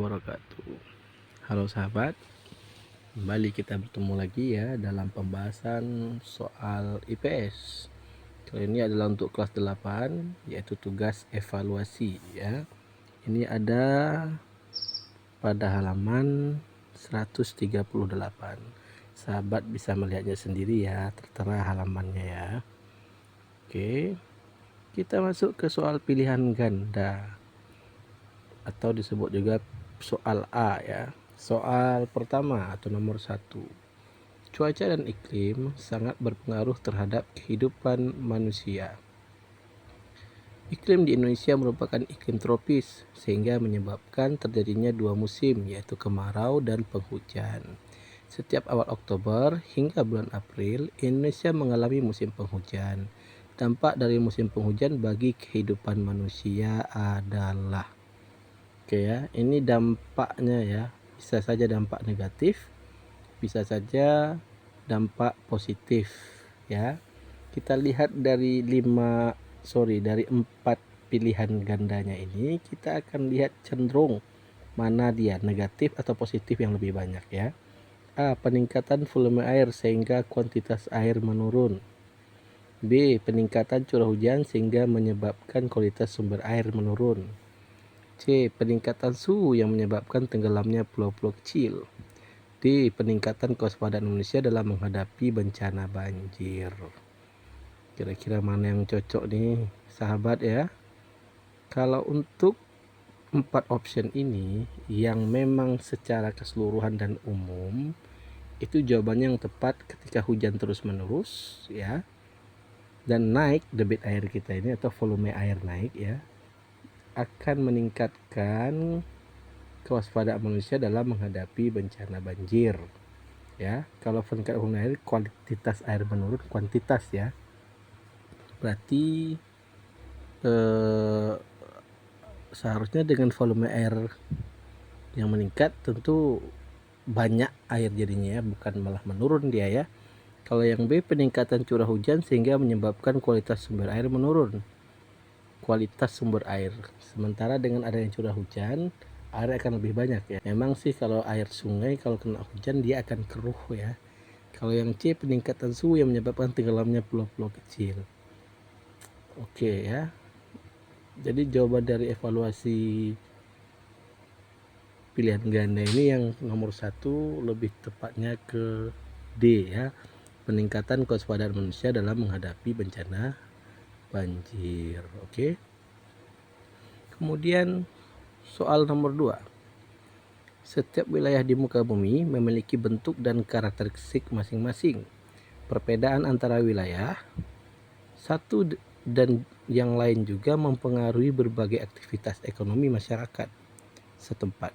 wabarakatuh. Halo sahabat, kembali kita bertemu lagi ya dalam pembahasan soal IPS. Kali ini adalah untuk kelas 8, yaitu tugas evaluasi ya. Ini ada pada halaman 138. Sahabat bisa melihatnya sendiri ya, tertera halamannya ya. Oke, kita masuk ke soal pilihan ganda atau disebut juga soal A ya. Soal pertama atau nomor 1. Cuaca dan iklim sangat berpengaruh terhadap kehidupan manusia. Iklim di Indonesia merupakan iklim tropis sehingga menyebabkan terjadinya dua musim, yaitu kemarau dan penghujan. Setiap awal Oktober hingga bulan April, Indonesia mengalami musim penghujan. Dampak dari musim penghujan bagi kehidupan manusia adalah, oke ya, ini dampaknya ya. Bisa saja dampak negatif, bisa saja dampak positif ya. Kita lihat dari dari 4 pilihan gandanya ini, kita akan lihat cenderung mana dia, negatif atau positif yang lebih banyak ya. A. Peningkatan volume air sehingga kuantitas air menurun. B. Peningkatan curah hujan sehingga menyebabkan kualitas sumber air menurun. C. Peningkatan suhu yang menyebabkan tenggelamnya pulau-pulau kecil. D. Peningkatan kewaspadaan Indonesia dalam menghadapi bencana banjir. Kira-kira mana yang cocok nih sahabat ya? Kalau untuk 4 option ini yang memang secara keseluruhan dan umum, itu jawabannya yang tepat ketika hujan terus menerus ya, dan naik debit air kita ini atau volume air naik ya, akan meningkatkan kewaspadaan manusia dalam menghadapi bencana banjir ya. Kalau peningkatan volume air, kuantitas air menurun, kuantitas ya, berarti seharusnya dengan volume air yang meningkat tentu banyak air jadinya ya, bukan malah menurun dia ya. Kalau yang B, peningkatan curah hujan sehingga menyebabkan kualitas sumber air menurun. Kualitas sumber air, sementara dengan adanya curah hujan, air akan lebih banyak ya. Memang sih kalau air sungai kalau kena hujan dia akan keruh ya. Kalau yang C, peningkatan suhu yang menyebabkan tenggelamnya pulau-pulau kecil. Oke ya, jadi jawaban dari evaluasi pilihan ganda ini yang nomor 1 lebih tepatnya ke D ya, peningkatan kewaspadaan manusia dalam menghadapi bencana banjir. Oke. Kemudian soal nomor 2. Setiap wilayah di muka bumi memiliki bentuk dan karakteristik masing-masing. Perbedaan antara wilayah satu dan yang lain juga mempengaruhi berbagai aktivitas ekonomi masyarakat setempat.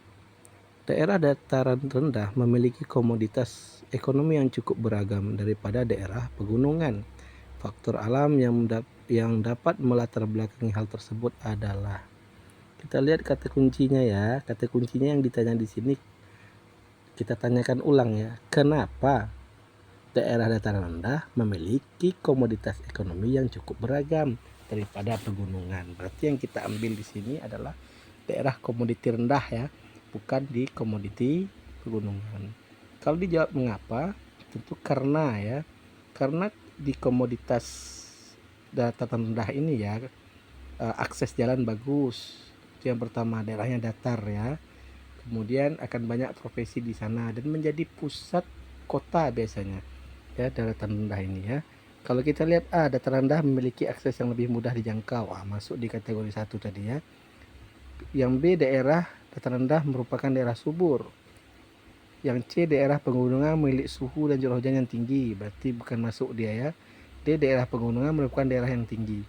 Daerah dataran rendah memiliki komoditas ekonomi yang cukup beragam daripada daerah pegunungan. Faktor alam yang dapat melatar belakangi hal tersebut adalah, kita lihat kata kuncinya ya. Kata kuncinya yang ditanya di sini kita tanyakan ulang ya. Kenapa daerah dataran rendah memiliki komoditas ekonomi yang cukup beragam daripada pegunungan? Berarti yang kita ambil di sini adalah daerah komoditi rendah ya, bukan di komoditi pegunungan. Kalau dijawab mengapa, tentu karena ya, karena di komoditas dataran rendah ini ya, akses jalan bagus. Itu yang pertama, daerahnya datar ya. Kemudian akan banyak profesi di sana dan menjadi pusat kota biasanya ya, dataran rendah ini ya. Kalau kita lihat dataran rendah memiliki akses yang lebih mudah dijangkau, masuk di kategori 1 tadi ya. Yang B, daerah dataran rendah merupakan daerah subur. Yang C, daerah pegunungan memiliki suhu dan curah hujan yang tinggi, berarti bukan masuk dia ya. D, daerah pegunungan merupakan daerah yang tinggi.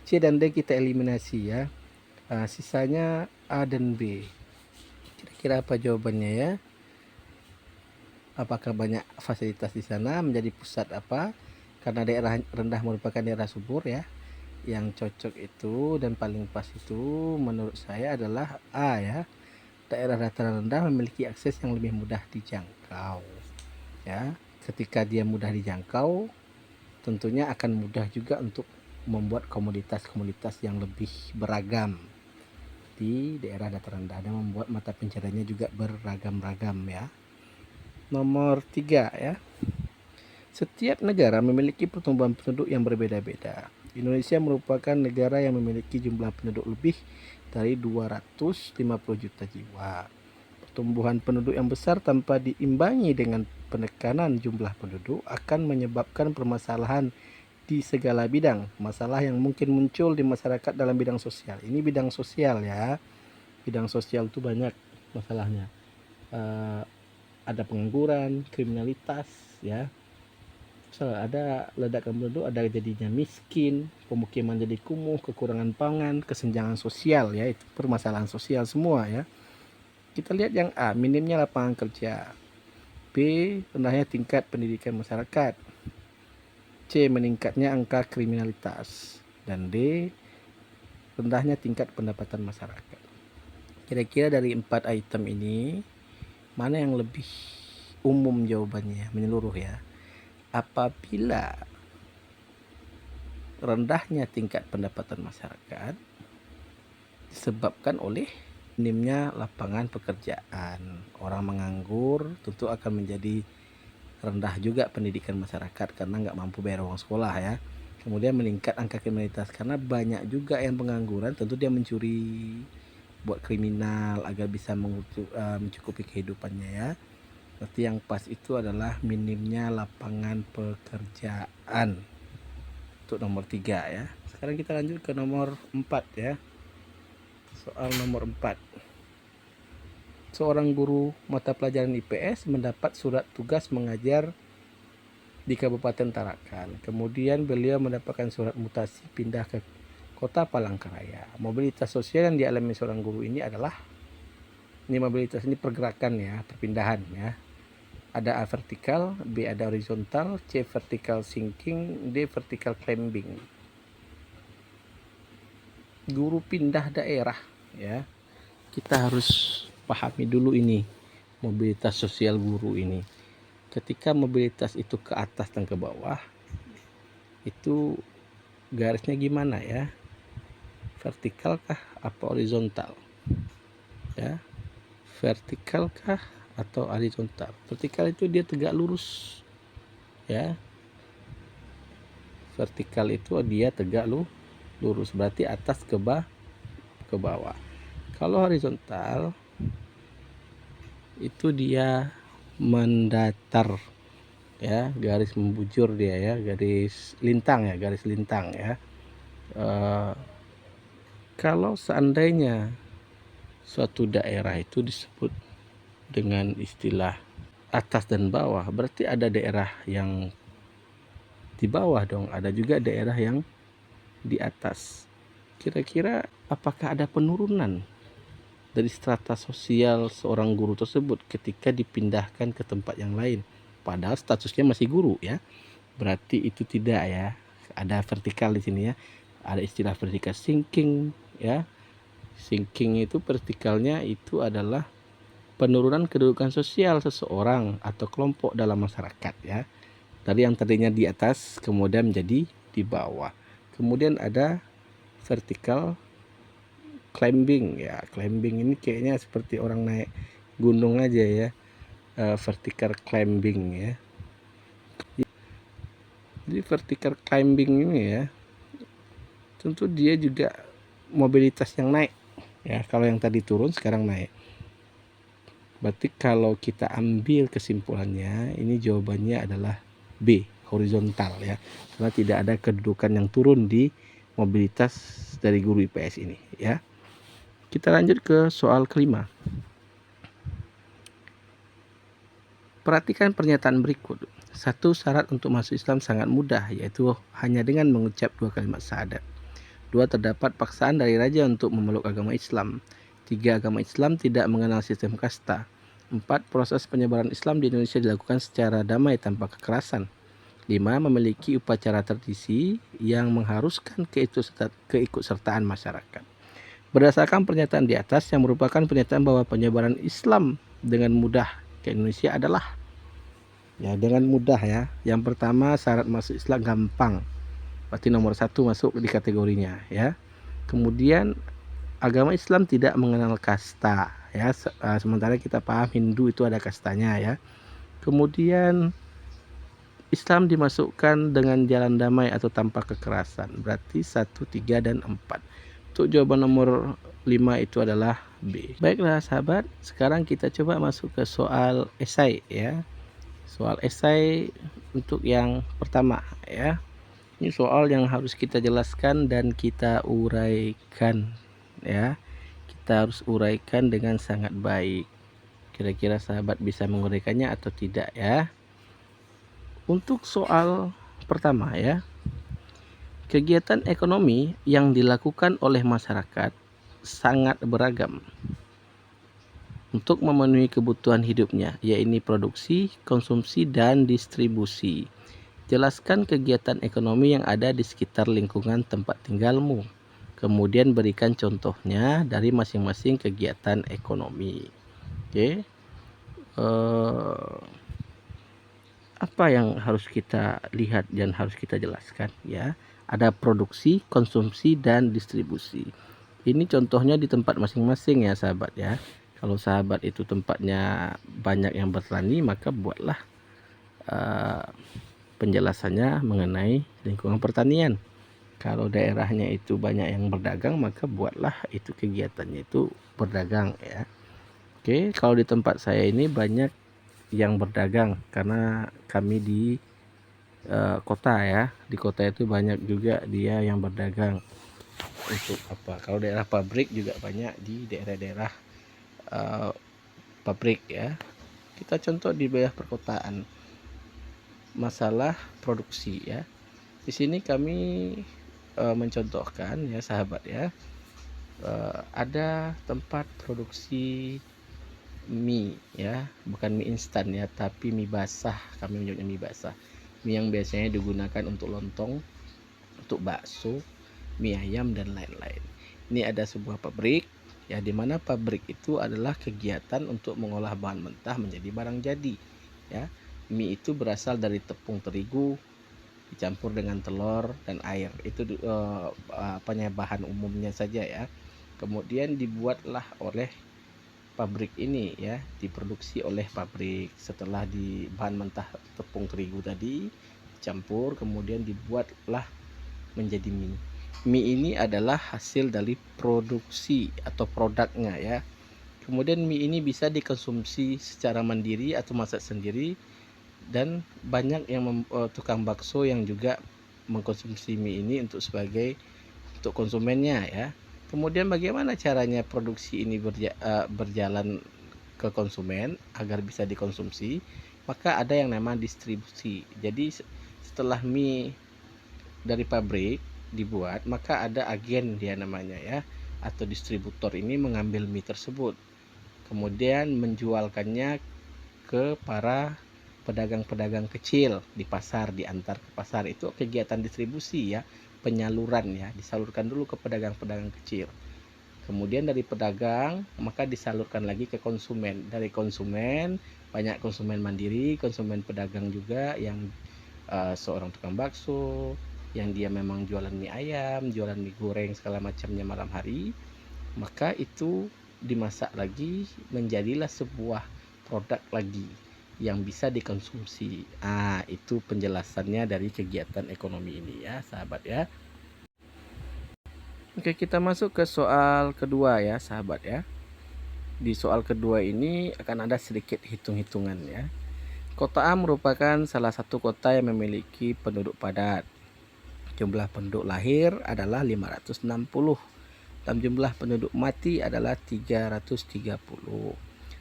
C dan D kita eliminasi ya. Sisanya A dan B. Kira-kira apa jawabannya ya? Apakah banyak fasilitas di sana, menjadi pusat apa? Karena daerah rendah merupakan daerah subur ya. Yang cocok itu dan paling pas itu menurut saya adalah A ya. Daerah dataran rendah memiliki akses yang lebih mudah dijangkau ya. Ketika dia mudah dijangkau, tentunya akan mudah juga untuk membuat komoditas-komoditas yang lebih beragam di daerah dataran rendah dan membuat mata pencariannya juga beragam-ragam ya. Nomor 3 ya. Setiap negara memiliki pertumbuhan penduduk yang berbeda-beda. Indonesia merupakan negara yang memiliki jumlah penduduk lebih dari 250 juta jiwa. Pertumbuhan penduduk yang besar tanpa diimbangi dengan penekanan jumlah penduduk akan menyebabkan permasalahan di segala bidang. Masalah yang mungkin muncul di masyarakat dalam bidang sosial. Ini bidang sosial ya. Bidang sosial itu banyak masalahnya. Ada pengangguran, kriminalitas ya. Ada ledakan penduduk, ada jadinya miskin, pemukiman jadi kumuh, kekurangan pangan, kesenjangan sosial ya, itu permasalahan sosial semua ya. Kita lihat yang A, minimnya lapangan kerja. B, rendahnya tingkat pendidikan masyarakat. C, meningkatnya angka kriminalitas. Dan D, rendahnya tingkat pendapatan masyarakat. Kira-kira dari 4 item ini, mana yang lebih umum jawabannya, menyeluruh ya? Apabila rendahnya tingkat pendapatan masyarakat disebabkan oleh minimnya lapangan pekerjaan, orang menganggur, tentu akan menjadi rendah juga pendidikan masyarakat karena nggak mampu bayar uang sekolah ya. Kemudian meningkat angka kriminalitas karena banyak juga yang pengangguran, tentu dia mencuri, buat kriminal agar bisa mencukupi kehidupannya ya. Berarti yang pas itu adalah minimnya lapangan pekerjaan. Untuk nomor 3 ya. Sekarang kita lanjut ke nomor 4 ya. Soal nomor 4. Seorang guru mata pelajaran IPS mendapat surat tugas mengajar di Kabupaten Tarakan. Kemudian beliau mendapatkan surat mutasi pindah ke Kota Palangkaraya. Mobilitas sosial yang dialami seorang guru ini adalah, ini mobilitas ini pergerakan ya, perpindahan ya. Ada A vertikal, B ada horizontal, C vertical sinking, D vertical climbing. Guru pindah daerah ya. Kita harus pahami dulu ini mobilitas sosial guru ini. Ketika mobilitas itu ke atas dan ke bawah, itu garisnya gimana ya? Vertikal kah atau horizontal? Ya. Vertikal kah atau horizontal? Vertikal itu dia tegak lurus ya. Vertikal itu dia tegak lurus, berarti atas ke bawah. Kalau horizontal itu dia mendatar ya, garis membujur dia ya, garis lintang ya. Kalau seandainya suatu daerah itu disebut dengan istilah atas dan bawah, berarti ada daerah yang di bawah dong, ada juga daerah yang di atas. Kira-kira apakah ada penurunan dari strata sosial seorang guru tersebut ketika dipindahkan ke tempat yang lain, padahal statusnya masih guru ya? Berarti itu tidak ya. Ada vertikal di sini ya, ada istilah vertical sinking ya. Sinking itu vertikalnya itu adalah penurunan kedudukan sosial seseorang atau kelompok dalam masyarakat ya. Dari yang tadinya di atas kemudian menjadi di bawah. Kemudian ada vertical climbing ya. Climbing ini kayaknya seperti orang naik gunung aja ya. Vertical climbing ya. Jadi vertical climbing ini ya, tentu dia juga mobilitas yang naik ya. Kalau yang tadi turun sekarang naik. Berarti kalau kita ambil kesimpulannya, ini jawabannya adalah B, horizontal ya. Karena tidak ada kedudukan yang turun di mobilitas dari guru IPS ini ya. Kita lanjut ke soal kelima. Perhatikan pernyataan berikut. Satu, syarat untuk masuk Islam sangat mudah, yaitu hanya dengan mengucap 2 kalimat syahadat. 2, terdapat paksaan dari raja untuk memeluk agama Islam. 3, agama Islam tidak mengenal sistem kasta. 4, proses penyebaran Islam di Indonesia dilakukan secara damai tanpa kekerasan. 5, memiliki upacara tradisi yang mengharuskan keikutsertaan masyarakat. Berdasarkan pernyataan di atas yang merupakan pernyataan bahwa penyebaran Islam dengan mudah ke Indonesia adalah ya, dengan mudah ya. Yang pertama, syarat masuk Islam gampang. Berarti nomor 1 masuk di kategorinya ya. Kemudian agama Islam tidak mengenal kasta ya. Sementara kita paham Hindu itu ada kastanya ya. Kemudian Islam dimasukkan dengan jalan damai atau tanpa kekerasan. Berarti 1, 3, dan 4. Untuk jawaban nomor 5 itu adalah B. Baiklah sahabat, sekarang kita coba masuk ke soal esai ya. Soal esai untuk yang pertama ya. Ini soal yang harus kita jelaskan dan kita uraikan ya. Kita harus uraikan dengan sangat baik. Kira-kira sahabat bisa menguraikannya atau tidak ya. Untuk soal pertama ya, kegiatan ekonomi yang dilakukan oleh masyarakat sangat beragam untuk memenuhi kebutuhan hidupnya, yaitu produksi, konsumsi, dan distribusi. Jelaskan kegiatan ekonomi yang ada di sekitar lingkungan tempat tinggalmu. Kemudian berikan contohnya dari masing-masing kegiatan ekonomi. Oke. Apa yang harus kita lihat dan harus kita jelaskan ya? Ada produksi, konsumsi, dan distribusi. Ini contohnya di tempat masing-masing ya sahabat ya. Kalau sahabat itu tempatnya banyak yang bertani, maka buatlah penjelasannya mengenai lingkungan pertanian. Kalau daerahnya itu banyak yang berdagang, maka buatlah itu kegiatannya itu berdagang ya. Oke, kalau di tempat saya ini banyak yang berdagang karena kami di kota ya. Di kota itu banyak juga dia yang berdagang. Untuk apa? Kalau daerah pabrik juga banyak di daerah-daerah pabrik ya. Kita contoh di daerah perkotaan. Masalah produksi ya. Di sini kami mencontohkan ya sahabat ya. Ada tempat produksi mie ya, bukan mie instan ya, tapi mie basah. Kami menyebutnya mie basah. Mie yang biasanya digunakan untuk lontong, untuk bakso, mie ayam, dan lain-lain. Ini ada sebuah pabrik ya, dimana pabrik itu adalah kegiatan untuk mengolah bahan mentah menjadi barang jadi ya. Mie itu berasal dari tepung terigu dicampur dengan telur dan air. Itu bahan umumnya saja ya. Kemudian dibuatlah oleh pabrik ini ya, diproduksi oleh pabrik. Setelah di bahan mentah tepung terigu tadi dicampur, kemudian dibuatlah menjadi mie. Mie ini adalah hasil dari produksi atau produknya ya. Kemudian mie ini bisa dikonsumsi secara mandiri atau masak sendiri, dan banyak yang tukang bakso yang juga mengkonsumsi mie ini untuk konsumennya ya. Kemudian bagaimana caranya produksi ini berjalan ke konsumen agar bisa dikonsumsi? Maka ada yang namanya distribusi. Jadi setelah mie dari pabrik dibuat, maka ada agen dia namanya ya, atau distributor ini mengambil mie tersebut, kemudian menjualkannya ke para pedagang-pedagang kecil di pasar, diantar ke pasar. Itu kegiatan distribusi ya, penyaluran ya, disalurkan dulu ke pedagang-pedagang kecil. Kemudian dari pedagang maka disalurkan lagi ke konsumen. Dari konsumen banyak konsumen mandiri, konsumen pedagang juga yang seorang tukang bakso, yang dia memang jualan mie ayam, jualan mie goreng segala macamnya malam hari. Maka itu dimasak lagi, menjadilah sebuah produk lagi yang bisa dikonsumsi. Itu penjelasannya dari kegiatan ekonomi ini ya sahabat ya. Oke, kita masuk ke soal kedua ya sahabat ya. Di soal kedua ini akan ada sedikit hitung-hitungan ya. Kota A merupakan salah satu kota yang memiliki penduduk padat. Jumlah penduduk lahir adalah 560 dan jumlah penduduk mati adalah 330.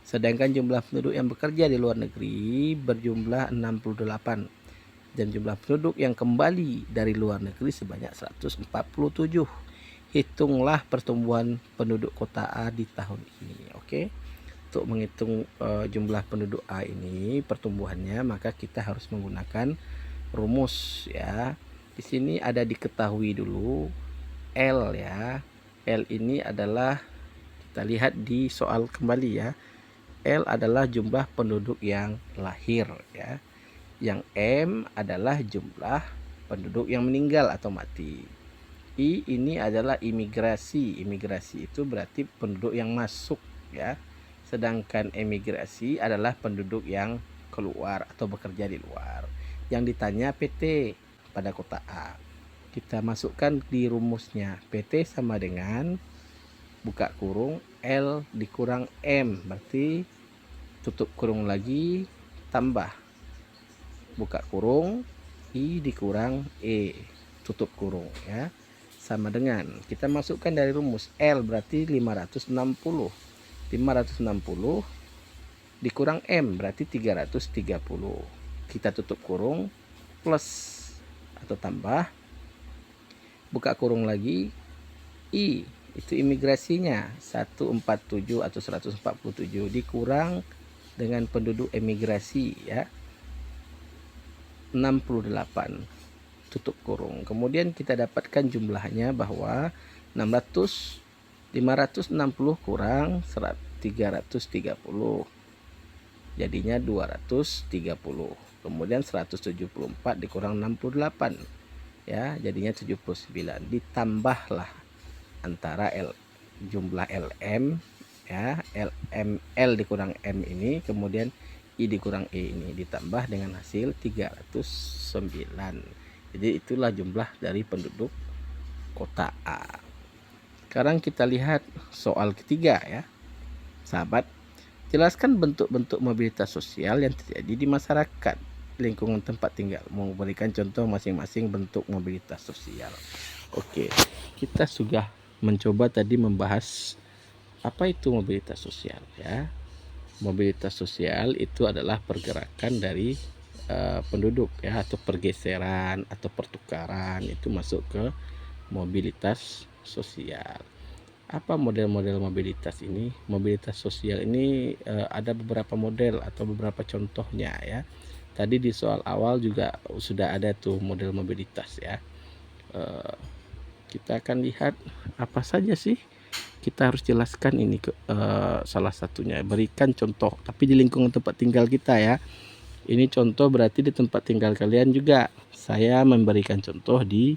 Sedangkan jumlah penduduk yang bekerja di luar negeri berjumlah 68 dan jumlah penduduk yang kembali dari luar negeri sebanyak 147. Hitunglah pertumbuhan penduduk kota A di tahun ini. Oke. Untuk menghitung jumlah penduduk A ini pertumbuhannya, maka kita harus menggunakan rumus ya. Di sini ada diketahui dulu L ya. L ini adalah, kita lihat di soal kembali ya. L adalah jumlah penduduk yang lahir ya. Yang M adalah jumlah penduduk yang meninggal atau mati. I ini adalah imigrasi. Imigrasi itu berarti penduduk yang masuk ya. Sedangkan emigrasi adalah penduduk yang keluar atau bekerja di luar. Yang ditanya PT pada kota A. Kita masukkan di rumusnya. PT sama dengan buka kurung L dikurang M, berarti tutup kurung lagi tambah buka kurung I dikurang E tutup kurung ya, sama dengan kita masukkan dari rumus L berarti 560 dikurang M berarti 330, kita tutup kurung plus atau tambah buka kurung lagi I itu imigrasinya 147 atau 147 dikurang dengan penduduk emigrasi ya 68 tutup kurung. Kemudian kita dapatkan jumlahnya bahwa 560 kurang 330 jadinya 230. Kemudian 174 dikurang 68 ya jadinya 79. Ditambahlah antara jumlah LM ya L dikurang M ini, kemudian I dikurang E ini ditambah dengan hasil 309. Jadi itulah jumlah dari penduduk kota A. Sekarang kita lihat soal ketiga ya. Sahabat, jelaskan bentuk-bentuk mobilitas sosial yang terjadi di masyarakat lingkungan tempat tinggal. Memberikan contoh masing-masing bentuk mobilitas sosial. Oke, kita sudah mencoba tadi membahas apa itu mobilitas sosial ya. Mobilitas sosial itu adalah pergerakan dari penduduk ya, atau pergeseran atau pertukaran, itu masuk ke mobilitas sosial. Apa model-model mobilitas ini? Mobilitas sosial ini ada beberapa model atau beberapa contohnya ya. Tadi di soal awal juga sudah ada tuh model mobilitas ya. Kita akan lihat apa saja sih. Kita harus jelaskan ini salah satunya, berikan contoh tapi di lingkungan tempat tinggal kita ya. Ini contoh berarti di tempat tinggal kalian juga. Saya memberikan contoh di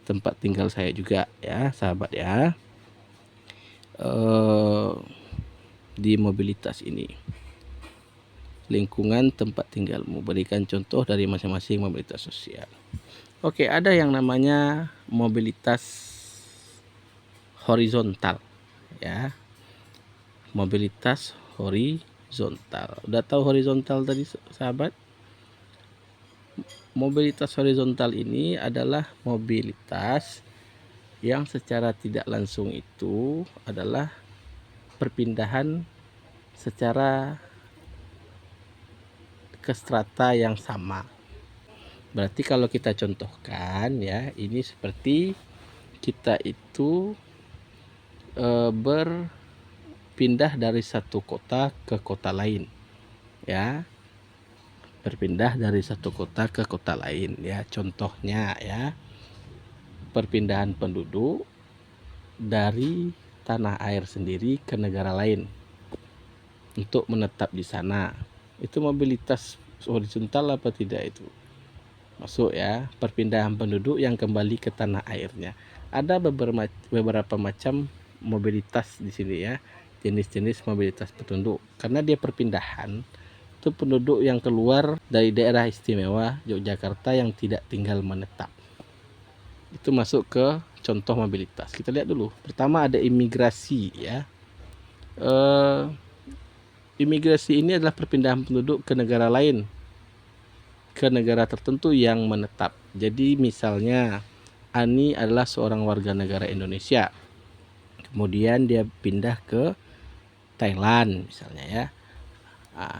tempat tinggal saya juga ya sahabat ya. Di mobilitas ini lingkungan tempat tinggalmu, berikan contoh dari masing-masing mobilitas sosial. Oke, ada yang namanya mobilitas horizontal ya, mobilitas horizontal. Udah tahu horizontal tadi sahabat? Mobilitas horizontal ini adalah mobilitas yang secara tidak langsung itu adalah perpindahan secara ke strata yang sama. Berarti kalau kita contohkan ya, ini seperti kita itu berpindah dari satu kota ke kota lain ya, berpindah dari satu kota ke kota lain ya. Contohnya ya, perpindahan penduduk dari tanah air sendiri ke negara lain untuk menetap di sana. Itu mobilitas horizontal apa tidak? Itu masuk ya, perpindahan penduduk yang kembali ke tanah airnya. Ada beberapa macam mobilitas di sini ya, jenis-jenis mobilitas penduduk, karena dia perpindahan itu penduduk yang keluar dari daerah istimewa Yogyakarta yang tidak tinggal menetap. Itu masuk ke contoh mobilitas. Kita lihat dulu. Pertama ada imigrasi ya. Imigrasi ini adalah perpindahan penduduk ke negara lain, ke negara tertentu yang menetap. Jadi misalnya Ani adalah seorang warga negara Indonesia, kemudian dia pindah ke Thailand misalnya ya,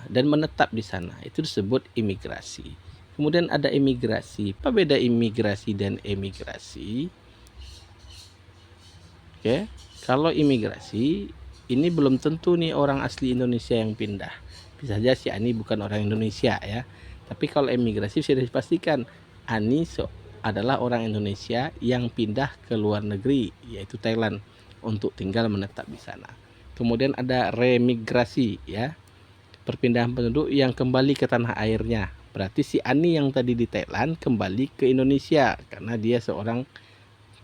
dan menetap di sana, itu disebut imigrasi. Kemudian ada imigrasi. Apa beda imigrasi dan emigrasi? Oke, kalau imigrasi ini belum tentu nih orang asli Indonesia yang pindah, bisa saja si Ani bukan orang Indonesia ya. Tapi kalau emigrasi sudah dipastikan Ani adalah orang Indonesia yang pindah ke luar negeri, yaitu Thailand, untuk tinggal menetap di sana. Kemudian ada remigrasi ya, perpindahan penduduk yang kembali ke tanah airnya. Berarti si Ani yang tadi di Thailand kembali ke Indonesia karena dia seorang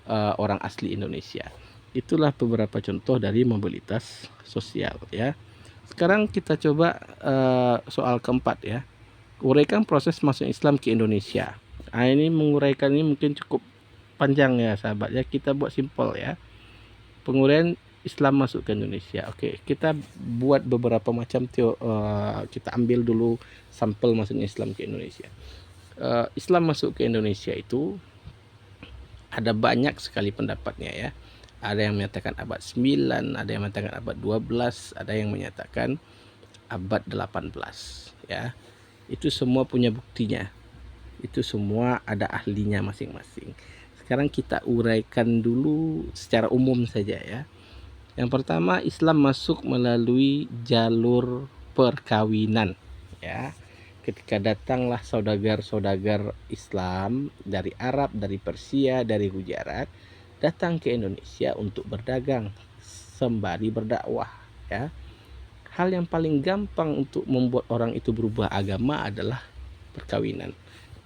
orang asli Indonesia. Itulah beberapa contoh dari mobilitas sosial ya. Sekarang kita coba soal keempat ya. Uraikan proses masuk Islam ke Indonesia. Nah, ini menguraikan ini mungkin cukup panjang ya sahabat ya. Kita buat simpel ya. Penguraian Islam masuk ke Indonesia. Oke, kita buat beberapa macam kita ambil dulu sampel masuknya Islam ke Indonesia. Islam masuk ke Indonesia itu ada banyak sekali pendapatnya ya. Ada yang menyatakan abad 9, ada yang menyatakan abad 12, ada yang menyatakan abad 18 ya. Itu semua punya buktinya. Itu semua ada ahlinya masing-masing. Sekarang kita uraikan dulu secara umum saja ya. Yang pertama, Islam masuk melalui jalur perkawinan ya. Ketika datanglah saudagar-saudagar Islam dari Arab, dari Persia, dari Gujarat datang ke Indonesia untuk berdagang sembari berdakwah ya. Hal yang paling gampang untuk membuat orang itu berubah agama adalah perkawinan.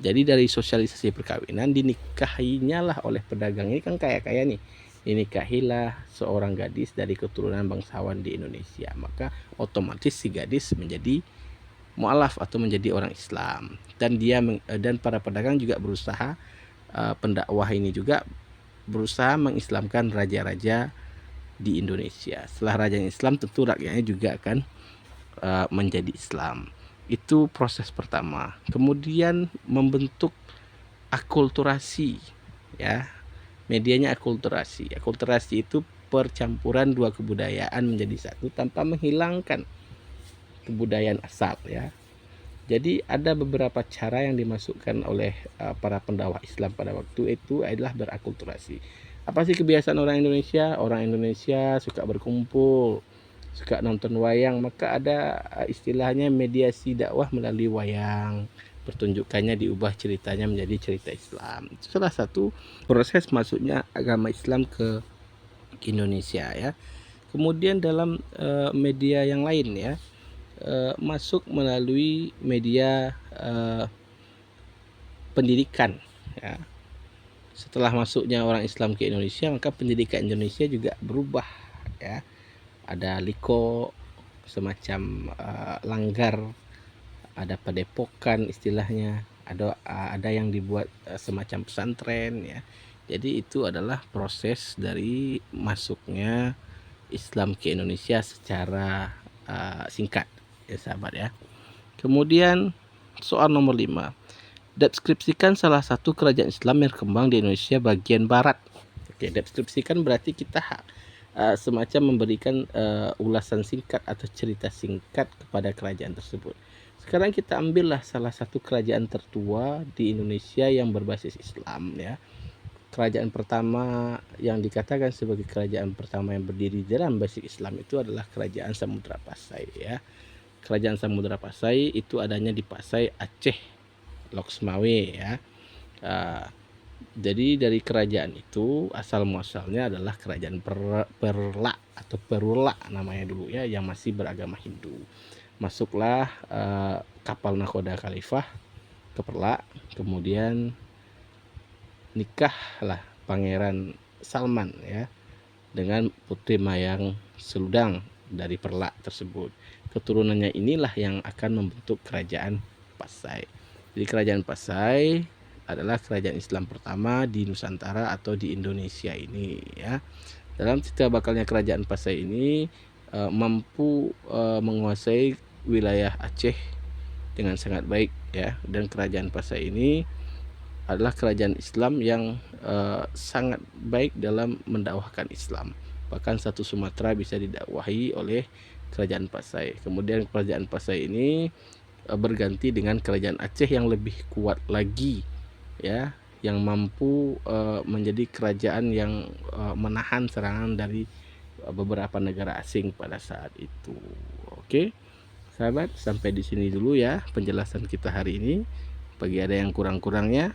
Jadi dari sosialisasi perkawinan dinikahinya lah oleh pedagang ini kan kaya-kaya nih. Dinikahilah seorang gadis dari keturunan bangsawan di Indonesia. Maka otomatis si gadis menjadi mu'alaf atau menjadi orang Islam. Dan dan para pedagang juga berusaha, pendakwah ini juga berusaha mengislamkan raja-raja di Indonesia. Setelah raja Islam tentu rakyatnya juga akan menjadi Islam. Itu proses pertama. Kemudian membentuk akulturasi ya. Medianya akulturasi. Akulturasi itu percampuran dua kebudayaan menjadi satu tanpa menghilangkan kebudayaan asal ya. Jadi ada beberapa cara yang dimasukkan oleh para pendakwah Islam pada waktu itu adalah berakulturasi. Apa sih kebiasaan orang Indonesia? Orang Indonesia suka berkumpul, suka nonton wayang, maka ada istilahnya mediasi dakwah melalui wayang. Pertunjukannya diubah ceritanya menjadi cerita Islam. Itu salah satu proses masuknya agama Islam ke Indonesia ya. Kemudian dalam media yang lain ya, masuk melalui media pendidikan ya. Setelah masuknya orang Islam ke Indonesia, maka pendidikan Indonesia juga berubah ya. Ada liko, semacam langgar, ada padepokan istilahnya, ada yang dibuat semacam pesantren ya. Jadi itu adalah proses dari masuknya Islam ke Indonesia secara singkat ya sahabat ya. Kemudian soal nomor 5, deskripsikan salah satu kerajaan Islam yang berkembang di Indonesia bagian barat. Oke, deskripsikan berarti kita semacam memberikan ulasan singkat atau cerita singkat kepada kerajaan tersebut. Sekarang kita ambillah salah satu kerajaan tertua di Indonesia yang berbasis Islam ya. Kerajaan pertama yang dikatakan sebagai kerajaan pertama yang berdiri dalam basis Islam itu adalah Kerajaan Samudra Pasai ya. Kerajaan Samudra Pasai itu adanya di Pasai, Aceh, Loksmawe ya. Jadi dari kerajaan itu asal muasalnya adalah kerajaan Perla atau Perula namanya dulu ya, yang masih beragama Hindu. Masuklah kapal nakoda Khalifah ke Perla, kemudian nikahlah Pangeran Salman ya dengan Putri Mayang Seludang dari Perla tersebut. Keturunannya inilah yang akan membentuk kerajaan Pasai. Jadi kerajaan Pasai adalah kerajaan Islam pertama di Nusantara atau di Indonesia ini ya. Dalam cerita bakalnya kerajaan Pasai ini mampu menguasai wilayah Aceh dengan sangat baik ya, dan kerajaan Pasai ini adalah kerajaan Islam yang sangat baik dalam mendakwahkan Islam. Bahkan satu Sumatera bisa didakwahi oleh kerajaan Pasai. Kemudian kerajaan Pasai ini berganti dengan kerajaan Aceh yang lebih kuat lagi ya, yang mampu menjadi kerajaan yang menahan serangan dari beberapa negara asing pada saat itu. Oke, sahabat, sampai di sini dulu ya penjelasan kita hari ini. Bagi ada yang kurang-kurangnya,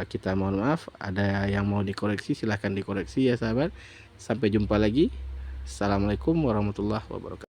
kita mohon maaf. Ada yang mau dikoreksi silahkan dikoreksi ya sahabat. Sampai jumpa lagi. Assalamualaikum warahmatullahi wabarakatuh.